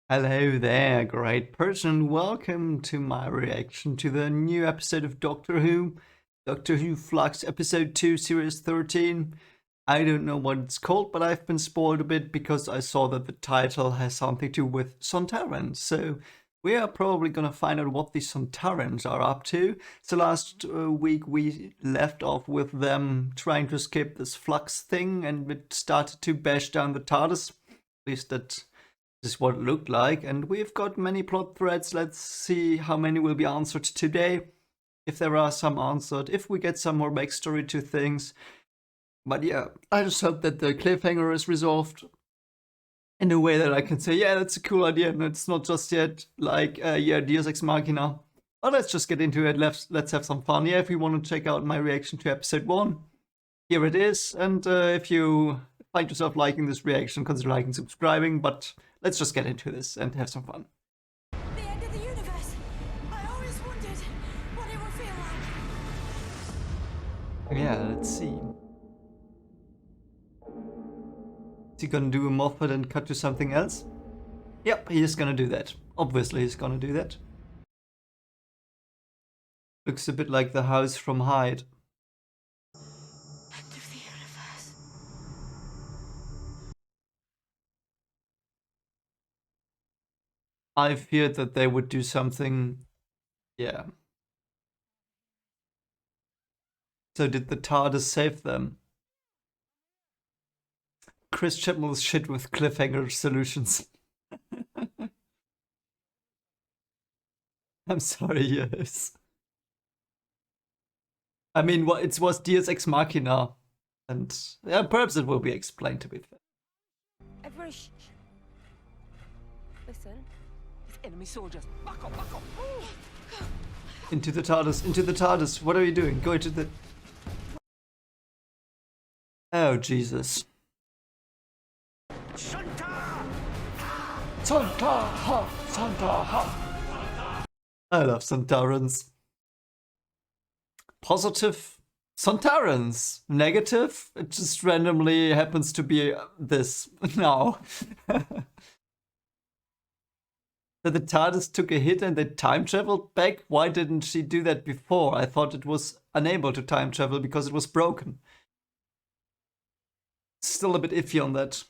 Hello there, great person. Welcome to my reaction to the new episode of Doctor Who Flux, episode 2, series 13. I don't know what it's called, but I've been spoiled a bit because I saw that the title has something to do with Sontarans. So we are probably gonna find out what the Sontarans are up to. So last week we left off with them trying to escape this Flux thing, and it started to bash down the TARDIS. At least that is what it looked like, and we've got many plot threads. Let's see how many will be answered today, if there are some answered, if we get some more backstory to things. But yeah, I just hope that the cliffhanger is resolved in a way that I can say, yeah, that's a cool idea, and it's not just yet like, yeah, Deus Ex Machina. But let's just get into it. Let's have some fun. Yeah, if you want to check out my reaction to episode 1, here it is. And if you find yourself liking this reaction, consider liking and subscribing. But let's just get into this and have some fun. The end of the universe. I always wondered what it would feel like. Yeah, let's see. Is he gonna do a Moffat and cut to something else? Yep, he is gonna do that. Obviously, he's gonna do that. Looks a bit like the house from Hyde. End of the universe. I feared that they would do something. Yeah. So did the TARDIS save them? Chris Chibnall's shit with cliffhanger solutions. I'm sorry, yes. I mean, it was Deus Ex Machina, and yeah, perhaps it will be explained, to be fair. Everybody listen. It's enemy soldiers. Back up, back up. Into the TARDIS, into the TARDIS. What are you doing? Go into the... Oh, Jesus. Santa! Santa! Santa! I love Sontarans. Positive Sontarans. Negative, it just randomly happens to be this now. That the TARDIS took a hit and they time traveled back? Why didn't she do that before? I thought it was unable to time travel because it was broken. Still a bit iffy on that.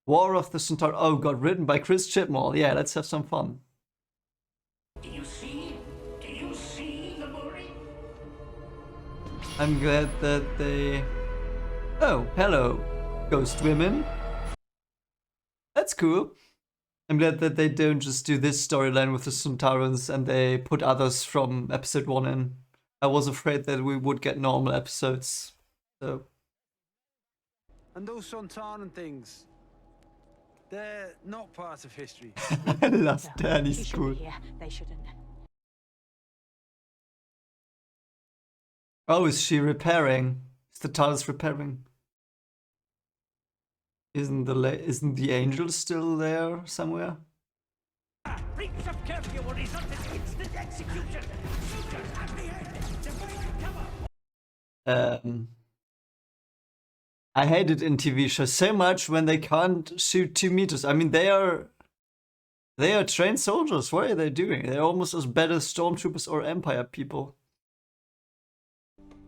War of the Sontarans. Oh god, written by Chris Chibnall. Yeah, let's have some fun. Do you see? Do you see the worry? I'm glad that they... Oh, hello, ghost women. That's cool. I'm glad that they don't just do this storyline with the Sontarans and they put others from episode 1 in. I was afraid that we would get normal episodes, so... And those Sontaran things, they're not part of history. I love Danny's He should cool. be here. They shouldn't. Oh, is she repairing? Is the TARDIS repairing? Isn't the angel still there somewhere? Breach of curfew will result in instant execution. Soldiers at the end. Divide cover. I hate it in TV shows so much when they can't shoot 2 meters. I mean, they are trained soldiers. What are they doing? They're almost as bad as stormtroopers or Empire people.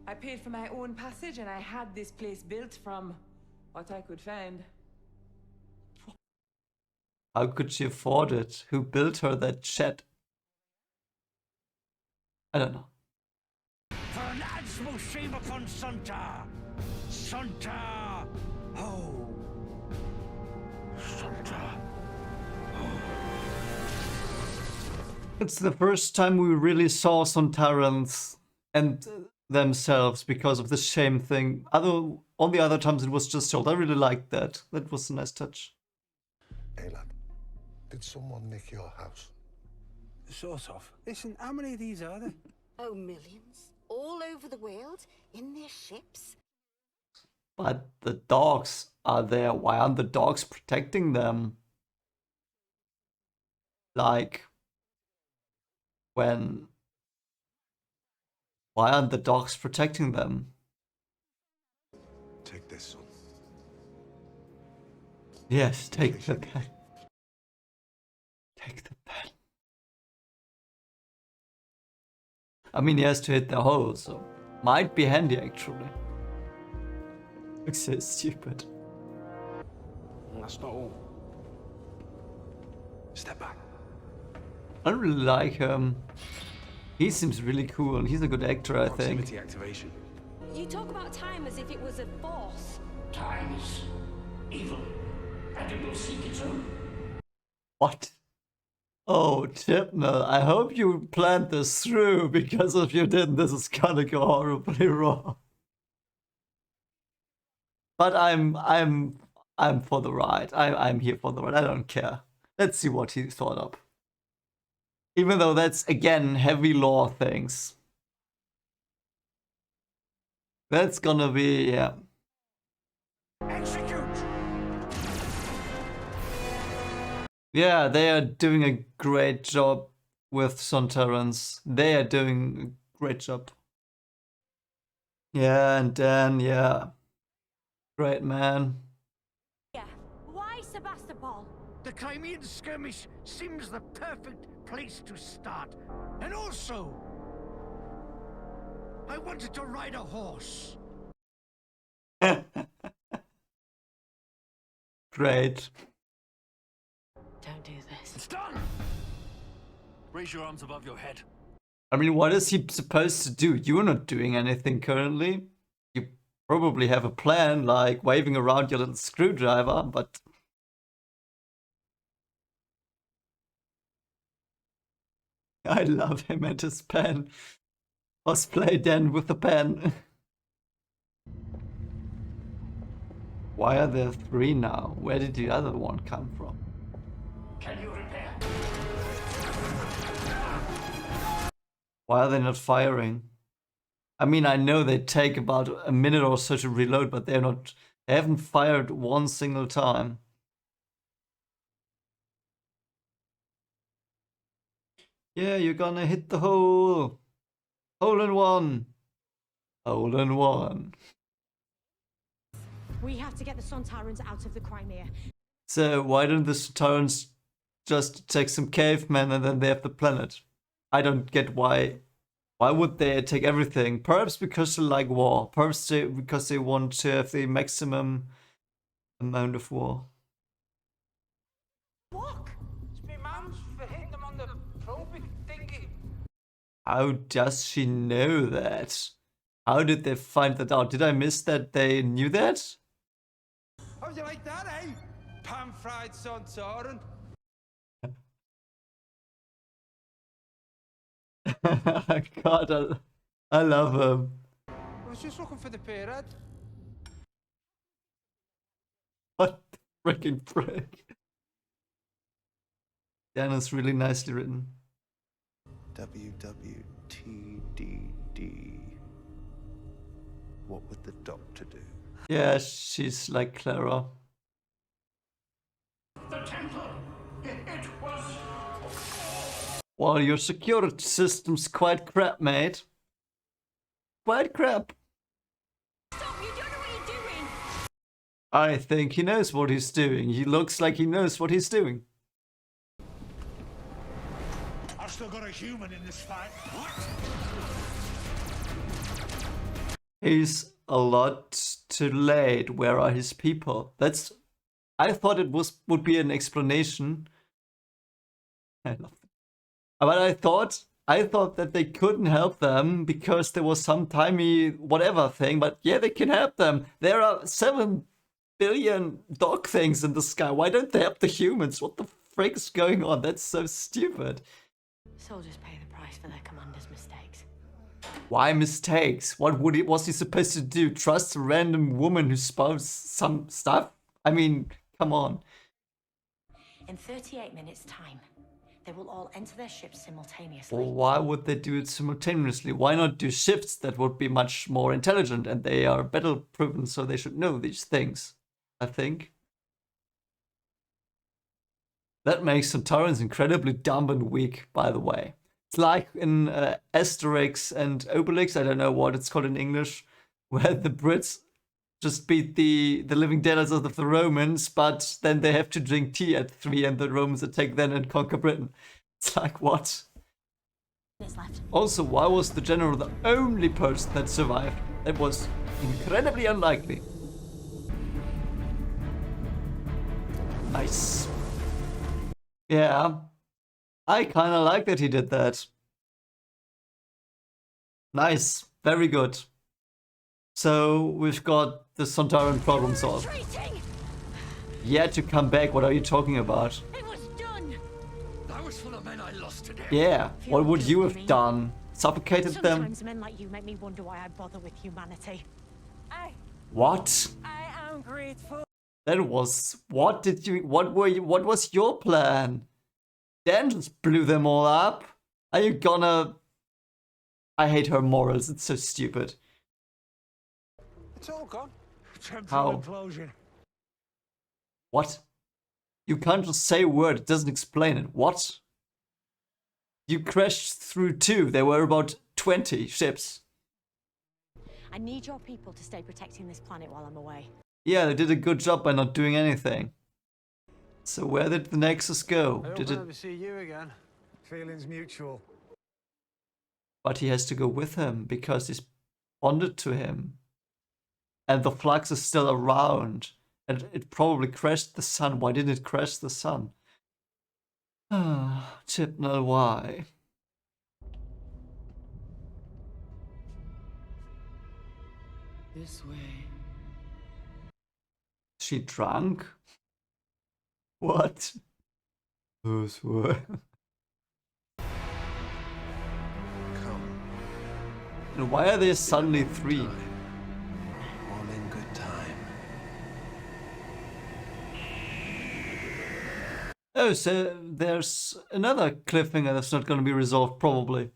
I paid for my own passage and I had this place built from what I could find. How could she afford it? Who built her that shed? I don't know. For an ad's shame upon Santa. Santa. Oh. Santa. It's the first time we really saw Sontarans and themselves because of the shame thing. On the other times it was just told. I really liked that. That was a nice touch. Hey lad, did someone nick your house? Sort of. Listen, how many of these are there? Oh, millions. All over the world, in their ships. But the dogs are there. Why aren't the dogs protecting them? Like, when... Why aren't the dogs protecting them? Take this, son. Yes, take the guy. I mean, he has to hit the hole, so might be handy actually. Looks so stupid. That's not all. Step back. I don't really like him. He seems really cool. He's a good actor, I think. Proximity activation. You talk about time as if it was a force. Time is evil, and it will seek its own. What? Oh, Chibnall, I hope you planned this through, because if you didn't, this is gonna go horribly wrong. But I'm for the ride. I'm here for the ride. I don't care. Let's see what he thought up. Even though that's again heavy lore things. That's gonna be, yeah. Execute! Yeah, they are doing a great job with Sontarans. They are doing a great job. Yeah, and then, yeah. Great man. Yeah. Why Sebastopol? The Crimean skirmish seems the perfect place to start. And also, I wanted to ride a horse. Great. Don't do this. It's done! Raise your arms above your head. I mean, what is he supposed to do? You're not doing anything currently. You probably have a plan, like waving around your little screwdriver, but... I love him and his pen. Cosplay Dan with the pen. Why are there 3 now? Where did the other one come from? Can you repair? Why are they not firing? I mean, I know they take about a minute or so to reload, but they haven't fired one single time. Yeah, you're gonna hit the hole. Hole in one. Hole in one. We have to get the Sontarans out of the Crimea. So why don't the Sontarans just take some cavemen and then they have the planet? I don't get why. Why would they take everything? Perhaps because they like war. Perhaps because they want to have the maximum amount of war. Walk. It's me mum's for hitting them on the probing thingy. How does she know that? How did they find that out? Did I miss that they knew that? How'd you like that, eh? Pan-fried Sontaran. God, I love him. I was just looking for the period. What the freaking prick? Dan is really nicely written. WWTDD. What would the doctor do? Yeah, she's like Clara. The temple! It was... Well, your security system's quite crap, mate. Quite crap. Stop! You don't know what you're doing. I think he knows what he's doing. He looks like he knows what he's doing. I've still got a human in this fight. What? He's a lot too late. Where are his people? I thought it would be an explanation. I love it. But I thought that they couldn't help them because there was some timey whatever thing. But yeah, they can help them. There are 7 billion dog things in the sky. Why don't they help the humans? What the frick is going on? That's so stupid. Soldiers pay the price for their commander's mistakes. Why mistakes? What was he supposed to do? Trust a random woman who spouts some stuff? I mean, come on. In 38 minutes' time, they will all enter their ships simultaneously. Well, why would they do it simultaneously? Why not do shifts? That would be much more intelligent, and they are battle proven, so they should know these things, I think. That makes Sontarans incredibly dumb and weak, by the way. It's like in Asterix and Obelix, I don't know what it's called in English, where the Brits just beat the living daylights out of the Romans, but then they have to drink tea at 3 and the Romans attack then and conquer Britain. It's like, what? minutes left. Also, why was the general the only person that survived? That was incredibly unlikely. Nice. Yeah. I kinda like that he did that. Nice. Very good. So, we've got the Sontaran problem solved. Retreating! Yeah, to come back, what are you talking about? It was done! That was for the men I lost today. Yeah, what would you have Me? done? Suffocated them? Sometimes men like you make me wonder why I bother with humanity. What? I am grateful. That was... What did you... What was your plan? Dan just blew them all up? Are you gonna... I hate her morals, it's so stupid. It's all gone. How? Implosion. What? You can't just say a word, it doesn't explain it. What? You crashed through 2. There were about 20 ships. I need your people to stay protecting this planet while I'm away. Yeah, they did a good job by not doing anything. So where did the Nexus go? I hope Did I it... never see you again. Feelings mutual. But he has to go with him because he's bonded to him. And the Flux is still around. And it probably crashed the sun. Why didn't it crash the sun? Ah, Chibnall, why? This way. Is she drunk? What? This way. Come. And why are there suddenly 3? All in good time. Oh, so there's another cliffhanger that's not going to be resolved, probably.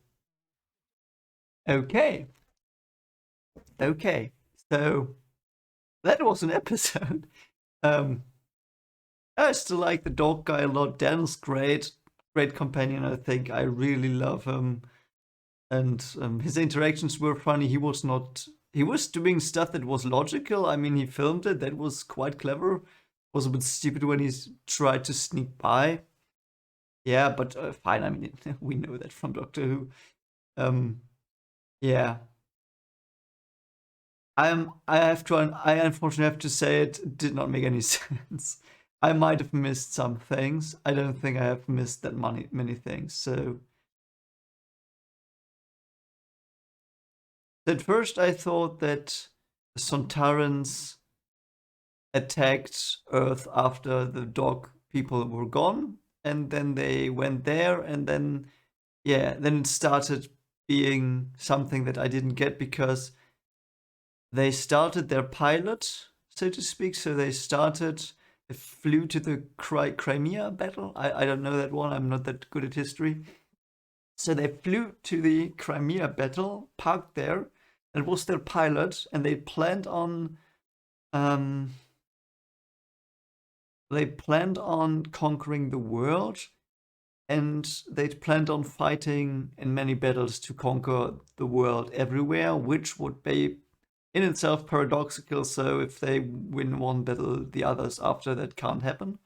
Okay. Okay. So, that was an episode. I still like the dog guy a lot. Dan's great. Great companion, I think. I really love him. And his interactions were funny. He was doing stuff that was logical. I mean, he filmed it. That was quite clever. Was a bit stupid when he tried to sneak by. Yeah, but fine. I mean, we know that from Doctor Who. Yeah. I unfortunately have to say it did not make any sense. I might have missed some things. I don't think I have missed that many things. So at first I thought that the Sontarans attacked Earth after the dog people were gone, and then they went there, and then it started being something that I didn't get because they started their pilot, so to speak. So they flew to the Crimea battle. I don't know that one. I'm not that good at history. So they flew to the Crimea battle, parked there, and was their pilot, and they planned on conquering the world, and they planned on fighting in many battles to conquer the world everywhere, which would be in itself paradoxical. So if they win one battle, the others after that can't happen.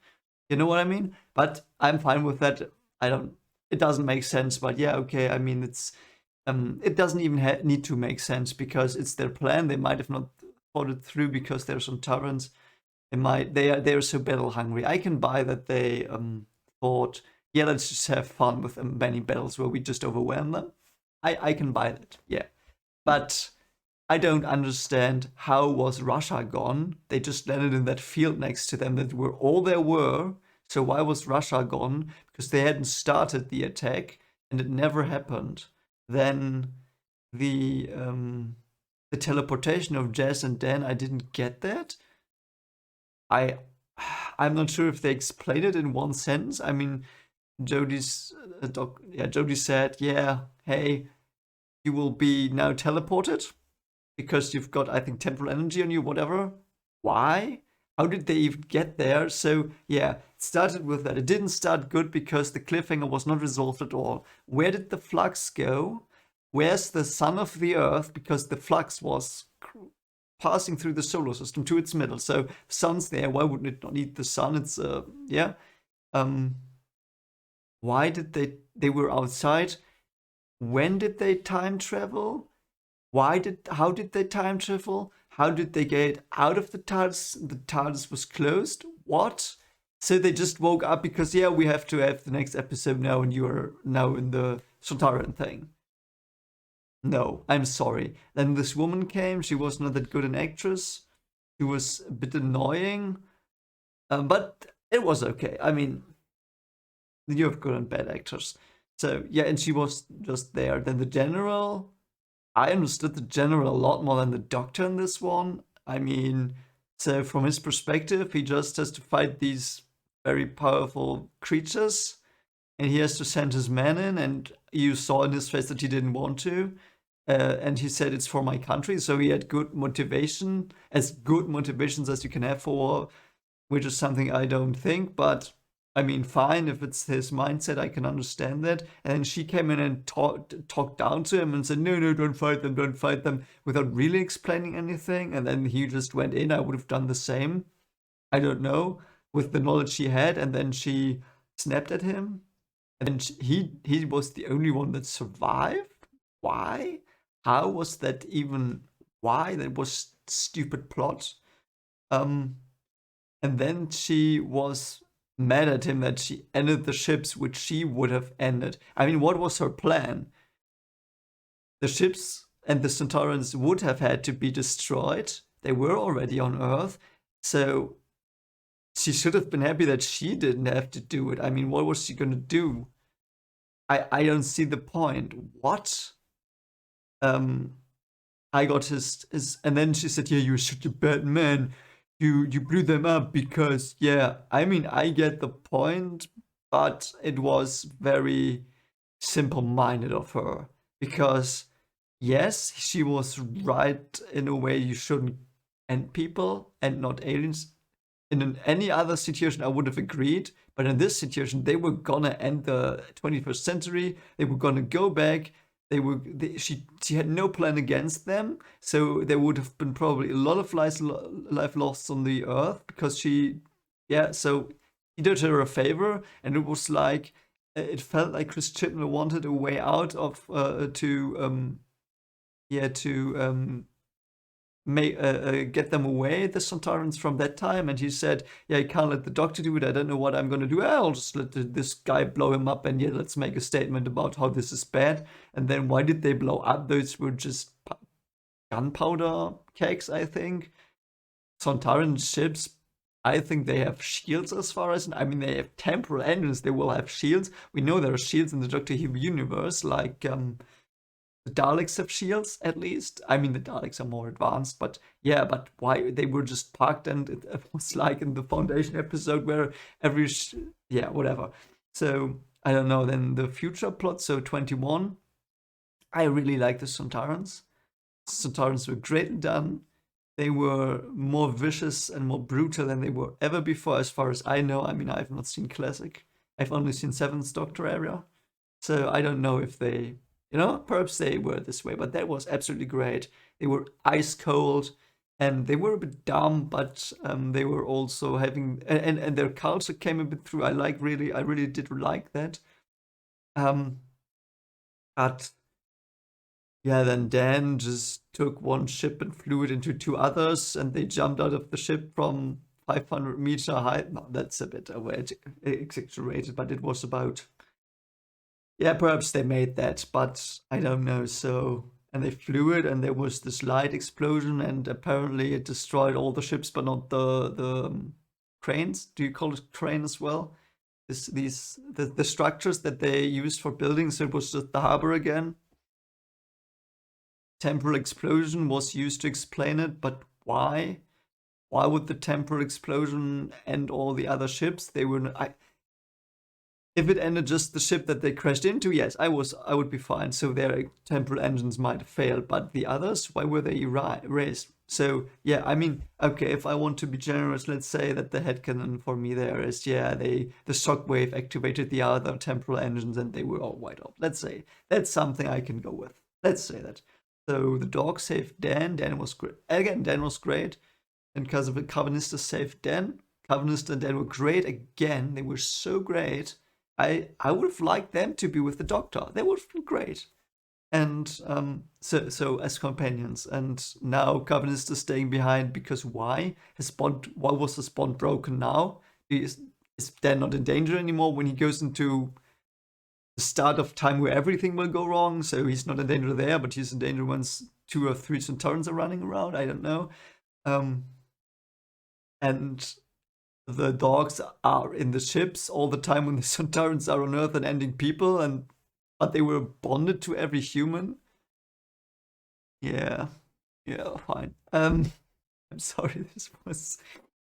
You know what I mean? But I'm fine with that. It doesn't make sense, but yeah, okay. I mean, it doesn't even need to make sense because it's their plan. They might have not thought it through because they're Sontarans. They are so battle hungry. I can buy that they thought, yeah, let's just have fun with many battles where we just overwhelm them. I can buy that, yeah. But I don't understand how was Russia gone. They just landed in that field next to them that were all there were. So why was Russia gone? Because they hadn't started the attack and it never happened. Then the teleportation of Jazz and Dan, I didn't get that. I'm not sure if they explained it in one sentence. I mean, Jodie said, yeah, hey, you will be now teleported because you've got, I think, temporal energy on you, whatever. Why? How did they even get there? So, yeah, it started with that. It didn't start good because the cliffhanger was not resolved at all. Where did the Flux go? Where's the sun of the Earth? Because the Flux was passing through the solar system to its middle. So, sun's there. Why wouldn't it not need the sun? It's, yeah. Why did they were outside? when did they time travel? How did they time travel? How did they get out of the TARDIS? The TARDIS was closed. What? So they just woke up because, yeah, we have to have the next episode now, and you are now in the Sontaran thing. No, I'm sorry. Then this woman came. She was not that good an actress. She was a bit annoying. But it was okay. I mean, you have good and bad actors. So, yeah, and she was just there. Then the general, I understood the general a lot more than the doctor in this one. I mean, so from his perspective, he just has to fight these very powerful creatures, and he has to send his men in, and you saw in his face that he didn't want to. And he said it's for my country, so he had good motivation, as good motivations as you can have for war, which is something I don't think, but I mean, fine, if it's his mindset, I can understand that. And then she came in and talked down to him and said, no, don't fight them, without really explaining anything. And then he just went in. I would have done the same. I don't know, with the knowledge she had. And then she snapped at him. And then he was the only one that survived. Why? How was that even? Why? That was stupid plot. And then she was mad at him that she ended the ships, which she would have ended. I mean, what was her plan? The ships and the Sontarans would have had to be destroyed. They were already on Earth. So she should have been happy that she didn't have to do it. I mean, what was she going to do? I don't see the point. What? I got his, and then she said, yeah, you're such a bad man. You blew them up because, yeah, I mean, I get the point, but it was very simple-minded of her. Because, yes, she was right in a way you shouldn't end people and not aliens. In any other situation, I would have agreed. But in this situation, they were gonna end the 21st century. They were gonna go back. She had no plan against them, so there would have been probably a lot of life lost on the Earth because so he did her a favor, and it was like it felt like Chris Chibnall wanted a way out of get them away, the Sontarans, from that time. And he said, yeah, I can't let the doctor do it. I don't know what I'm going to do. I'll just let this guy blow him up, and yeah, let's make a statement about how this is bad. And then why did they blow up? Those were just gunpowder kegs, I think. Sontaran ships, I think they have shields as far as... I mean, they have temporal engines. They will have shields. We know there are shields in the Doctor Who universe, like... the Daleks have shields, at least. I mean, the Daleks are more advanced, but yeah, but why? They were just parked, and it was like in the Foundation episode where whatever. So, I don't know. Then the future plot, so 21. I really like the Sontarans. Sontarans were great done. They were more vicious and more brutal than they were ever before, as far as I know. I mean, I've not seen Classic. I've only seen 7th Doctor area. So, I don't know if they... perhaps they were this way, but that was absolutely great. They were ice cold, and they were a bit dumb, but they were also having, and their culture came a bit through. I really did like that. But yeah, then Dan just took one ship and flew it into 2 others, and they jumped out of the ship from 500-meter height. No, that's a bit exaggerated, but it was about... Yeah, perhaps they made that, but I don't know. So, and they flew it, and there was this light explosion, and apparently it destroyed all the ships, but not the cranes. Do you call it crane as well? The structures that they used for building. So it was just the harbor again. Temporal explosion was used to explain it, but why? Why would the temporal explosion end all the other ships? They were... If it ended just the ship that they crashed into, yes, I would be fine. So their temporal engines might have failed, but the others, why were they erased? So yeah, I mean, okay, if I want to be generous, let's say that the headcanon for me there is, the shockwave activated the other temporal engines and they were all wiped out. Let's say that's something I can go with. Let's say that. So the dog saved Dan. Dan was great. Again, Dan was great, and because of the Covenanters saved Dan. Covenanters and Dan were great again. They were so great. I would have liked them to be with the Doctor. They would have been great. and so as companions. And now Covenant is staying behind because why? Why was his bond broken now? Is Dan not in danger anymore when he goes into the start of time where everything will go wrong? So he's not in danger there, but he's in danger once 2 or 3 Sontarans are running around. I don't know. And the dogs are in the ships all the time when the Sontarans are on Earth and ending people, but they were bonded to every human. Yeah, fine. I'm sorry.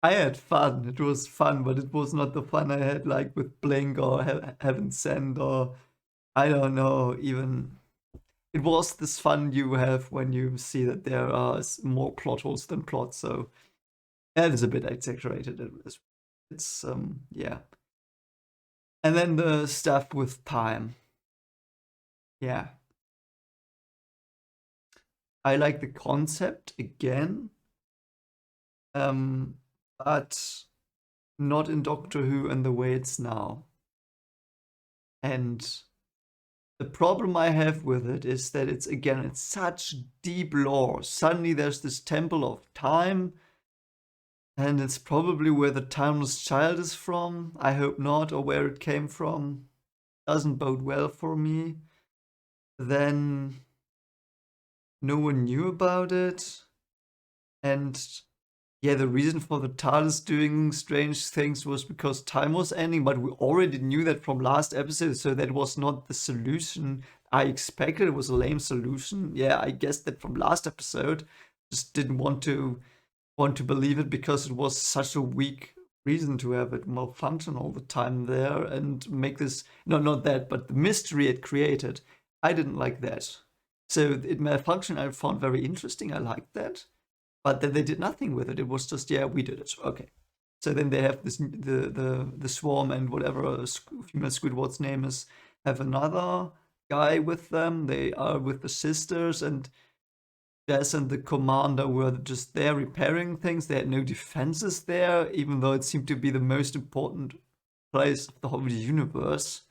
I had fun. It was fun, but it was not the fun I had like with Blink or Heaven Sent, or I don't know. Even it was this fun you have when you see that there are more plot holes than plots. So that is a bit exaggerated. It's yeah. And then the stuff with time. Yeah. I like the concept again. But not in Doctor Who and the way it's now. And the problem I have with it is that it's such deep lore. Suddenly there's this temple of time, and it's probably where the timeless child is from. I hope not, or where it came from. Doesn't bode well for me. Then no one knew about it. And yeah, the reason for the TARDIS doing strange things was because time was ending, but we already knew that from last episode, so that was not the solution I expected. It was a lame solution. Yeah, I guess that from last episode. Just didn't want to believe it because it was such a weak reason to have it malfunction all the time there and make this, no, not that, but the mystery it created. I didn't like that. So it malfunctioned. I found very interesting. I liked that. But then they did nothing with it. It was just, yeah, we did it. Okay. So then they have this the swarm and whatever female Squidward's name is, have another guy with them. They are with the sisters, and Jess and the commander were just there repairing things. They had no defenses there, even though it seemed to be the most important place of the whole universe.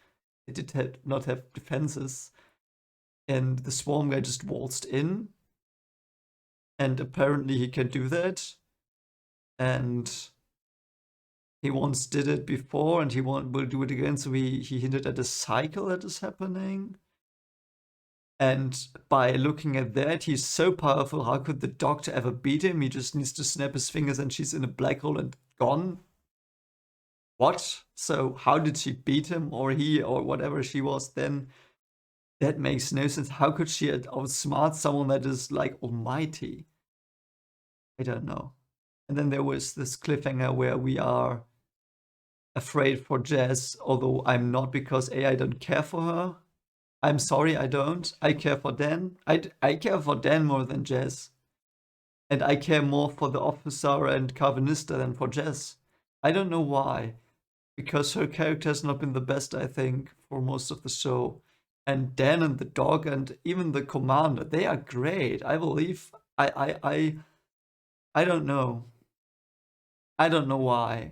They did not have defenses. And the swarm guy just waltzed in. And apparently he can do that. And he once did it before, and he will do it again. So he hinted at a cycle that is happening. And by looking at that, he's so powerful. How could the Doctor ever beat him? He just needs to snap his fingers and she's in a black hole and gone. What? So how did she beat him, or he, or whatever she was then? That makes no sense. How could she outsmart someone that is like almighty? I don't know. And then there was this cliffhanger where we are afraid for Jess, although I'm not, because I don't care for her. I'm sorry, I don't. I care for Dan. I care for Dan more than Jess. And I care more for the officer and Carvanista than for Jess. I don't know why. Because her character has not been the best, I think, for most of the show. And Dan and the dog and even the commander, they are great. I believe. I don't know. I don't know why.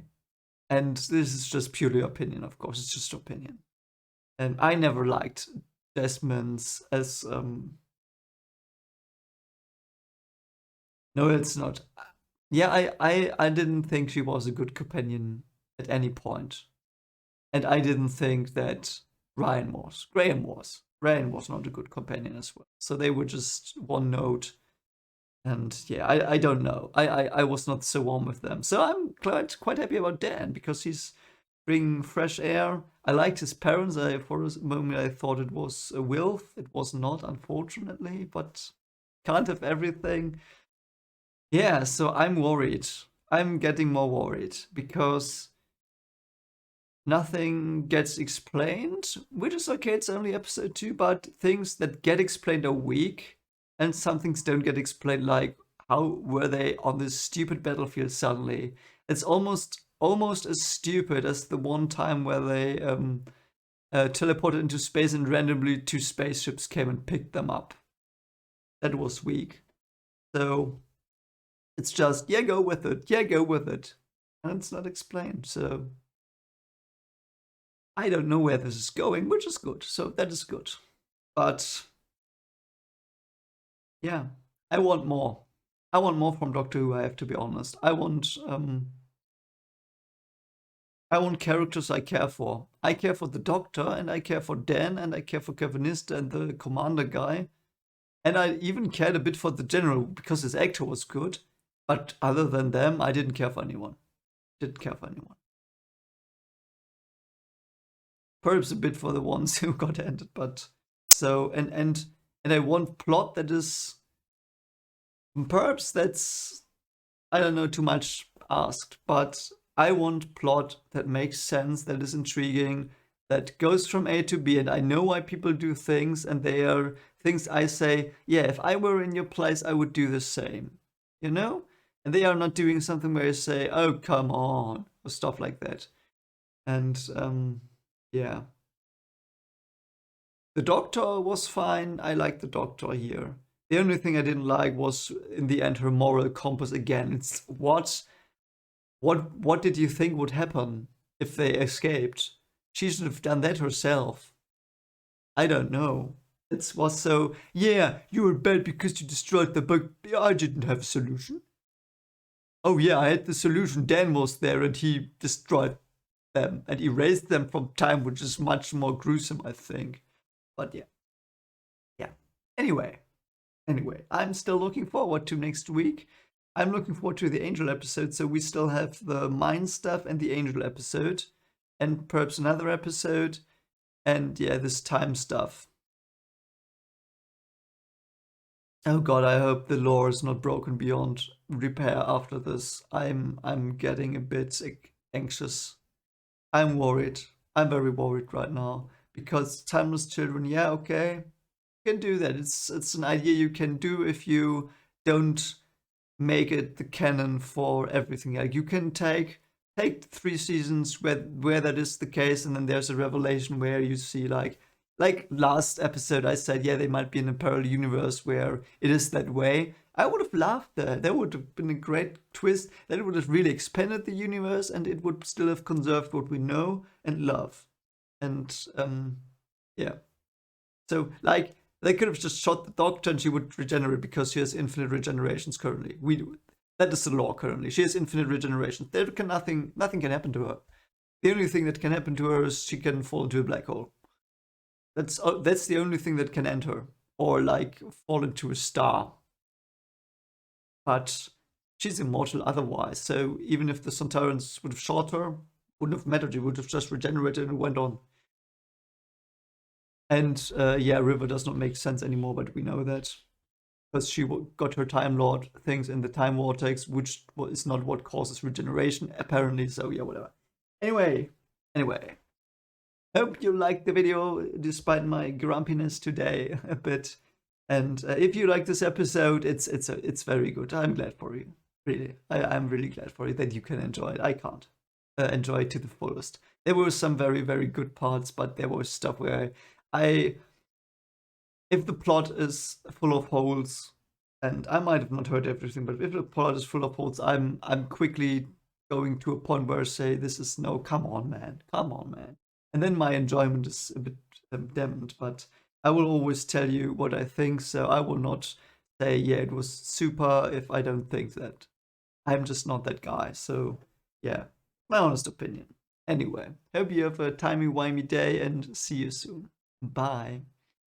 And this is just purely opinion, of course. It's just opinion. And I never liked Desmond's as no, it's not. Yeah, I didn't think she was a good companion at any point. And I didn't think that Ryan was. Graham was. Ryan was not a good companion as well. So they were just one note. And yeah, I don't know. I was not so warm with them. So I'm quite happy about Dan because he's bringing fresh air. I liked his parents. For a moment I thought it was a Wilf. It was not, unfortunately, but can't have everything. Yeah, so I'm worried. I'm getting more worried because nothing gets explained, which is okay, it's only episode 2, but things that get explained are weak, and some things don't get explained, like how were they on this stupid battlefield suddenly. It's almost as stupid as the one time where they teleported into space and randomly 2 spaceships came and picked them up. That was weak. So it's just, yeah, go with it. Yeah, go with it. And it's not explained, so I don't know where this is going, which is good. So that is good. But yeah, I want more. I want more from Doctor Who, I have to be honest. I want characters I care for. I care for the Doctor, and I care for Dan, and I care for Kevinista and the Commander guy. And I even cared a bit for the General because his actor was good. But other than them, I didn't care for anyone. Didn't care for anyone. Perhaps a bit for the ones who got ended, but so and I want plot that is perhaps that's, I don't know, too much asked, but I want plot that makes sense, that is intriguing, that goes from A to B, and I know why people do things, and they are things I say, yeah, if I were in your place, I would do the same, you know? And they are not doing something where you say, oh, come on, or stuff like that. And, yeah. The Doctor was fine. I liked the Doctor here. The only thing I didn't like was, in the end, her moral compass again. It's what did you think would happen if they escaped? She should have done that herself. I don't know. It was so, yeah, you were bad because you destroyed the book. I didn't have a solution. Oh yeah, I had the solution. Dan was there and he destroyed them and erased them from time, which is much more gruesome, I think. But yeah. Yeah. Anyway, I'm still looking forward to next week. I'm looking forward to the Angel episode, so we still have the Mind stuff and the Angel episode, and perhaps another episode, and yeah, this time stuff. Oh god, I hope the lore is not broken beyond repair after this. I'm getting a bit anxious. I'm worried. I'm very worried right now. Because Timeless Children, yeah, okay. You can do that. It's an idea you can do if you don't make it the canon for everything. Like you can take 3 seasons where that is the case, and then there's a revelation where you see like last episode I said, yeah, they might be in a parallel universe where it is that way. I would have loved that. That would have been a great twist. That would have really expanded the universe, and it would still have conserved what we know and love. And yeah. So like they could have just shot the Doctor and she would regenerate because she has infinite regenerations currently. We do it. That is the law currently. She has infinite regeneration. Nothing can happen to her. The only thing that can happen to her is she can fall into a black hole. That's the only thing that can end her, or like fall into a star. But she's immortal otherwise. So even if the Sontarans would have shot her, wouldn't have mattered. She would have just regenerated and went on. And yeah, River does not make sense anymore, but we know that. Because she got her Time Lord things in the Time Vortex, which is not what causes regeneration, apparently, so yeah, whatever. Anyway. Hope you liked the video, despite my grumpiness today a bit. And if you like this episode, it's very good. I'm glad for you, really. I'm really glad for you that you can enjoy it. I can't enjoy it to the fullest. There were some very, very good parts, but there was stuff where if the plot is full of holes, and I might have not heard everything, but if the plot is full of holes, I'm quickly going to a point where I say, this is no, come on, man. And then my enjoyment is a bit dampened, but I will always tell you what I think, so I will not say, yeah, it was super if I don't think that. I'm just not that guy, so yeah, my honest opinion. Anyway, hope you have a timey-wimey day and see you soon. Bye.